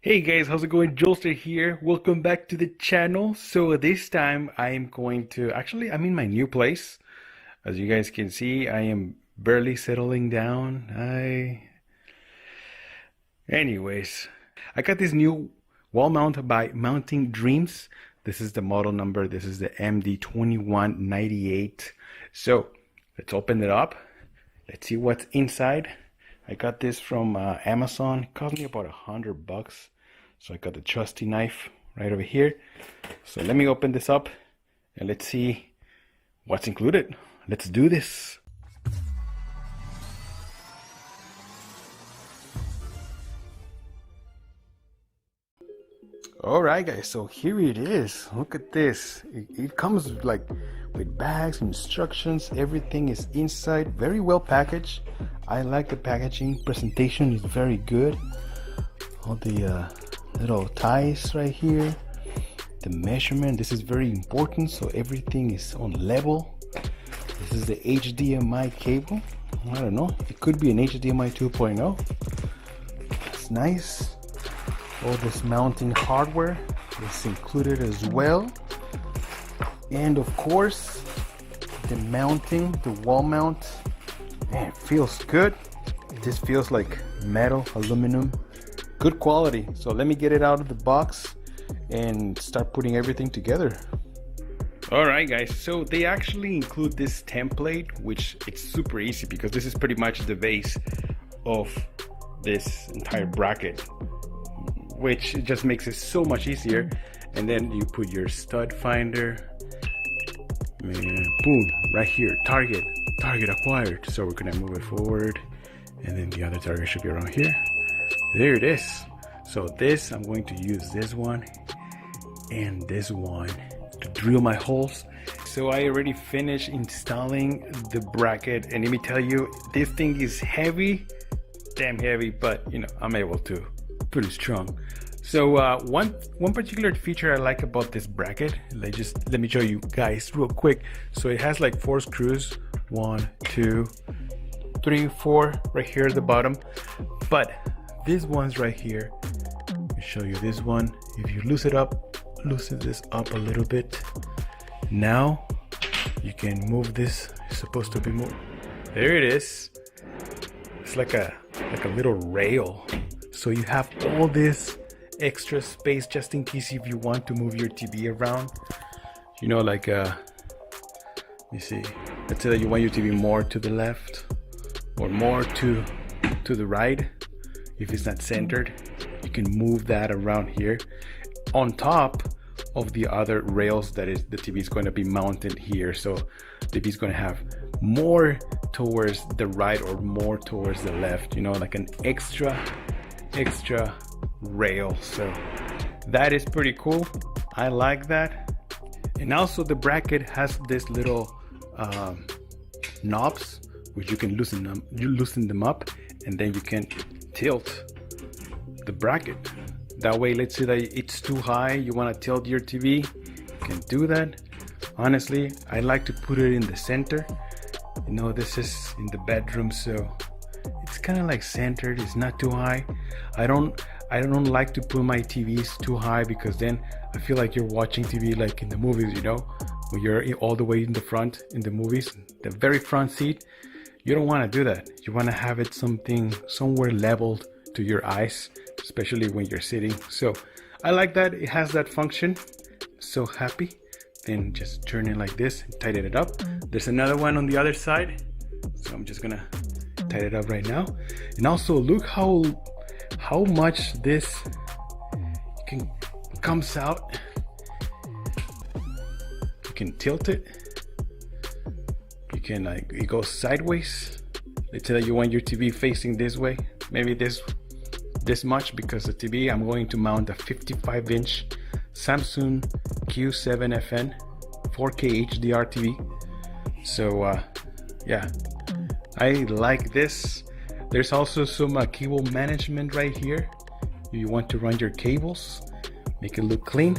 Hey guys, how's it going? Jolster here. Welcome back to the channel. So this time I am going to, I'm in my new place. As you guys can see, I am barely settling down. Anyways, I got this new wall mount by Mounting Dreams. This is the model number. This is the MD2198. So let's open it up. Let's see what's inside. I got this from Amazon. It cost me about $100. So I got the trusty knife right over here. So let me open this up and let's see what's included. Let's do this. Alright guys, so here it is. Look at this. It comes like with bags, instructions, everything is inside. Very well packaged. I like the packaging. Presentation is very good. All the little ties right here. The measurement, this is very important, so everything is on level. This is the HDMI cable. I don't know, it could be an HDMI 2.0. It's nice. All this mounting hardware is included as well, and of course the mounting, the wall mount. Man, it feels good. This feels like metal, aluminum, good quality. So let me get it out of the box and start putting everything together. Alright guys, so they actually include this template, which it's super easy because this is pretty much the base of this entire bracket, which just makes it so much easier. And then you put your stud finder, boom, right here, target acquired. So we're gonna move it forward, and then the other target should be around here. There it is. So this, I'm going to use this one and this one to drill my holes. So I already finished installing the bracket, and let me tell you, this thing is heavy, damn heavy, but you know, I'm able to, pretty strong. So one particular feature I like about this bracket, let me show you guys real quick. So it has like 4 screws, 1, 2, 3, 4 right here at the bottom, but these ones right here, let me show you this one. If you loosen this up a little bit, now you can move this. It's supposed to be more. There it is. It's like a little rail. So you have all this extra space just in case if you want to move your TV around. You know, like you see, let's say that you want your TV more to the left or more to the right. If it's not centered, you can move that around here on top of the other rails that is the TV is going to be mounted here. So the TV is going to have more towards the right or more towards the left, you know, like an extra rail. So that is pretty cool. I like that. And also the bracket has this little knobs which you can loosen them up, and then you can tilt the bracket. That way, let's say that it's too high, you want to tilt your TV, you can do that. Honestly, I like to put it in the center. You know, this is in the bedroom, so it's kind of like centered. It's not too high. I don't like to put my TVs too high because then I feel like you're watching TV like in the movies, you know, when you're all the way in the front in the movies, the very front seat. You don't want to do that. You want to have it somewhere leveled to your eyes, especially when you're sitting. So I like that it has that function. So happy. Then just turn it like this and tighten it up. There's another one on the other side, so I'm just gonna tighten it up right now. And also look how much this comes out. You can tilt it. You can, like, it goes sideways. Let's say that you want your TV facing this way, maybe this much, because the TV, I'm going to mount a 55-inch Samsung Q7FN 4K HDR TV. So yeah, I like this. There's also some cable management right here. You want to run your cables, make it look clean.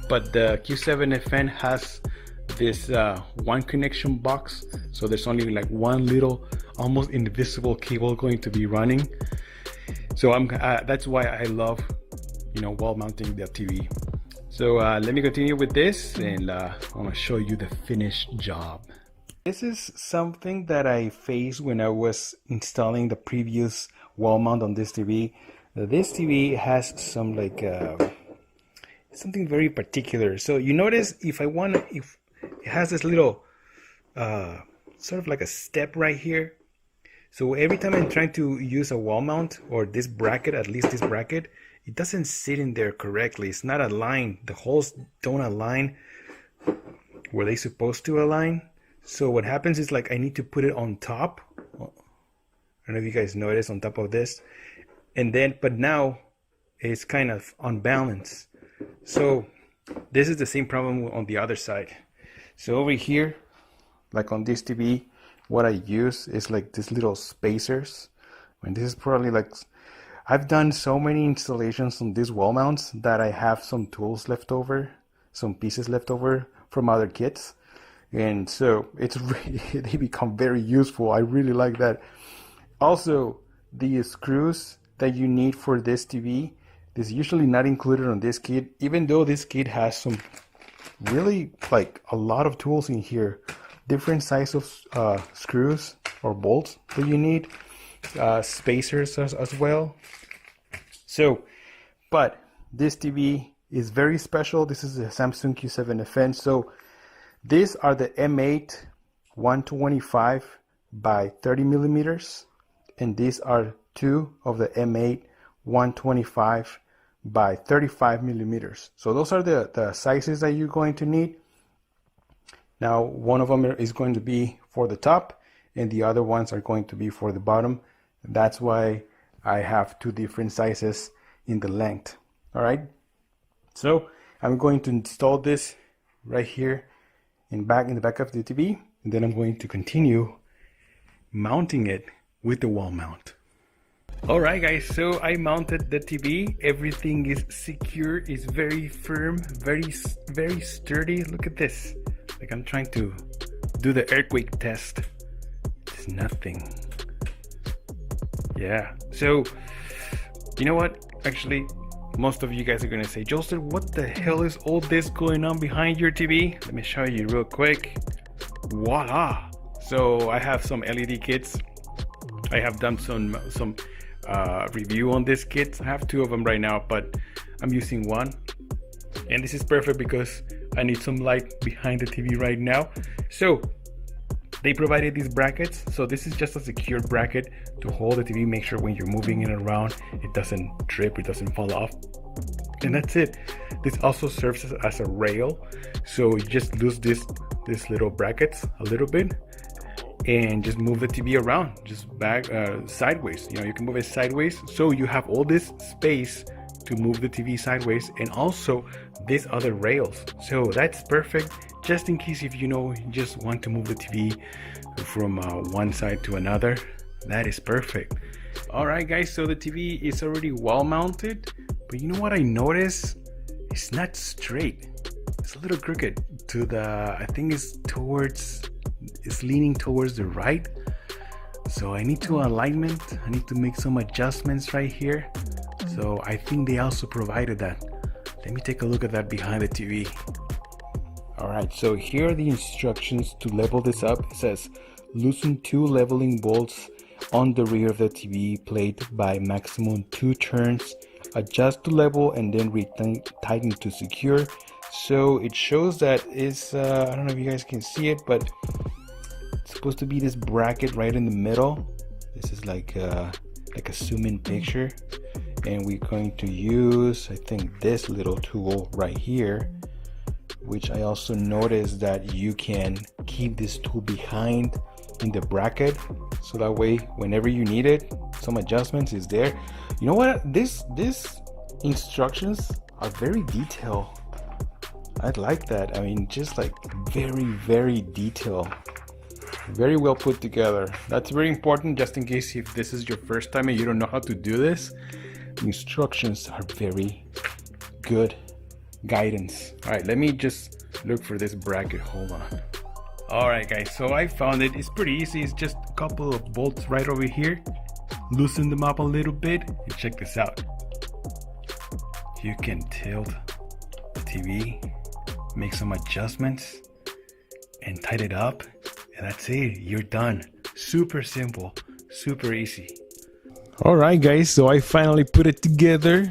But the Q7FN has this one connection box, so there's only like one little almost invisible cable going to be running. So that's why I love wall mounting the TV. So let me continue with this, and I want to show you the finished job. This is something that I faced when I was installing the previous wall mount on this TV. This TV has some like something very particular. So you notice if it has this little sort of like a step right here. So every time I'm trying to use a wall mount or this bracket, at least this bracket, it doesn't sit in there correctly. It's not aligned. The holes don't align where they're supposed to align. So what happens is like I need to put it on top. I don't know if you guys notice, on top of this. And then, but now it's kind of unbalanced. So this is the same problem on the other side. So over here, like on this TV, what I use is like these little spacers. And this is probably like, I've done so many installations on these wall mounts that I have some tools left over, some pieces left over from other kits. And so it's really, they become very useful. I really like that. Also, the screws that you need for this TV is usually not included on this kit, even though this kit has some really like a lot of tools in here. Different size of screws or bolts that you need, spacers as well. So, but this TV is very special. This is a Samsung Q7FN. So these are the M8 125 by 30 millimeters, and these are two of the M8 125 by 35 millimeters. So those are the sizes that you're going to need. Now, one of them is going to be for the top and the other ones are going to be for the bottom. That's why I have two different sizes in the length. All right. So I'm going to install this right here in the back of the TV, and then I'm going to continue mounting it with the wall mount. All right, guys, so I mounted the TV. Everything is secure, it's very firm, very sturdy. Look at this. Like I'm trying to do the earthquake test. It's nothing. Yeah, so you know what? Actually, most of you guys are gonna say, Joseph, what the hell is all this going on behind your TV? Let me show you real quick. Voila! So I have some LED kits. I have done some review on this kit. I have two of them right now, but I'm using one. And this is perfect because I need some light behind the TV right now. So they provided these brackets. So this is just a secure bracket to hold the TV. Make sure when you're moving it around, it doesn't trip, it doesn't fall off. And that's it. This also serves as a rail. So you just lose this little brackets a little bit and just move the TV around, just back sideways. You know, you can move it sideways. So you have all this space to move the TV sideways, and also these other rails. So that's perfect, just in case if you just want to move the TV from one side to another. That is perfect. All right, guys, so the TV is already wall mounted, but you know what I noticed? It's not straight. It's a little crooked to the, I think it's leaning towards the right. So I need to alignment. I need to make some adjustments right here. So I think they also provided that. Let me take a look at that behind the TV. All right, so here are the instructions to level this up. It says loosen 2 leveling bolts on the rear of the TV plate by maximum 2 turns. Adjust to level and then tighten to secure. So it shows that it's I don't know if you guys can see it, but it's supposed to be this bracket right in the middle. This is like a zoom-in picture. And we're going to use, I think, this little tool right here, which I also noticed that you can keep this tool behind in the bracket, so that way whenever you need it, some adjustments is there. You know what, these instructions are very detailed. I like that. I mean, just like very detailed, very well put together. That's very important, just in case if this is your first time and you don't know how to do this. Instructions are very good guidance. All right, let me just look for this bracket. Hold on. All right, guys, so I found it. It's pretty easy. It's just a couple of bolts right over here. Loosen them up a little bit and check this out. you can tilt the TV, make some adjustments, and tighten it up, and that's it. You're done. Super simple, super easy. All right, guys, so I finally put it together.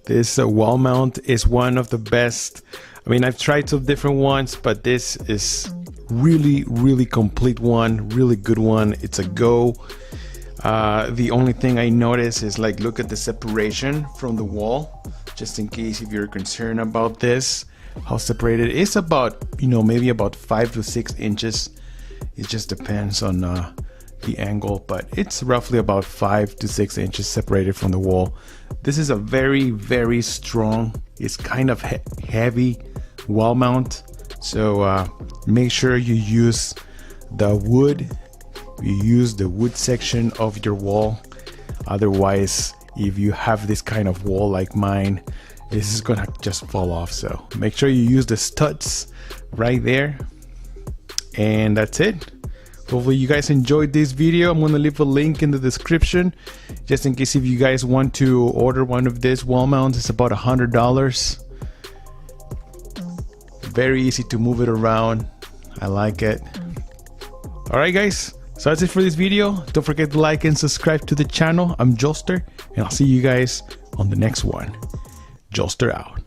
This wall mount is one of the best. I mean, I've tried some different ones, but this is really complete one, really good one. It's a go. The only thing I notice is, like, look at the separation from the wall, just in case if you're concerned about this, how separated. It's about, you know, maybe about 5 to 6 inches. It just depends on the angle, but it's roughly about 5 to 6 inches separated from the wall. This is a very strong, it's kind of heavy wall mount, so make sure you use the wood. You use the wood section of your wall. Otherwise, if you have this kind of wall like mine, this is gonna just fall off. So make sure you use the studs right there, and that's it. Hopefully you guys enjoyed this video. I'm gonna leave a link in the description just in case if you guys want to order one of these wall mounts. It's about $100. Very easy to move it around. I like it. All right, guys, so that's it for this video. Don't forget to like and subscribe to the channel. I'm Joster, and I'll see you guys on the next one. Joster out.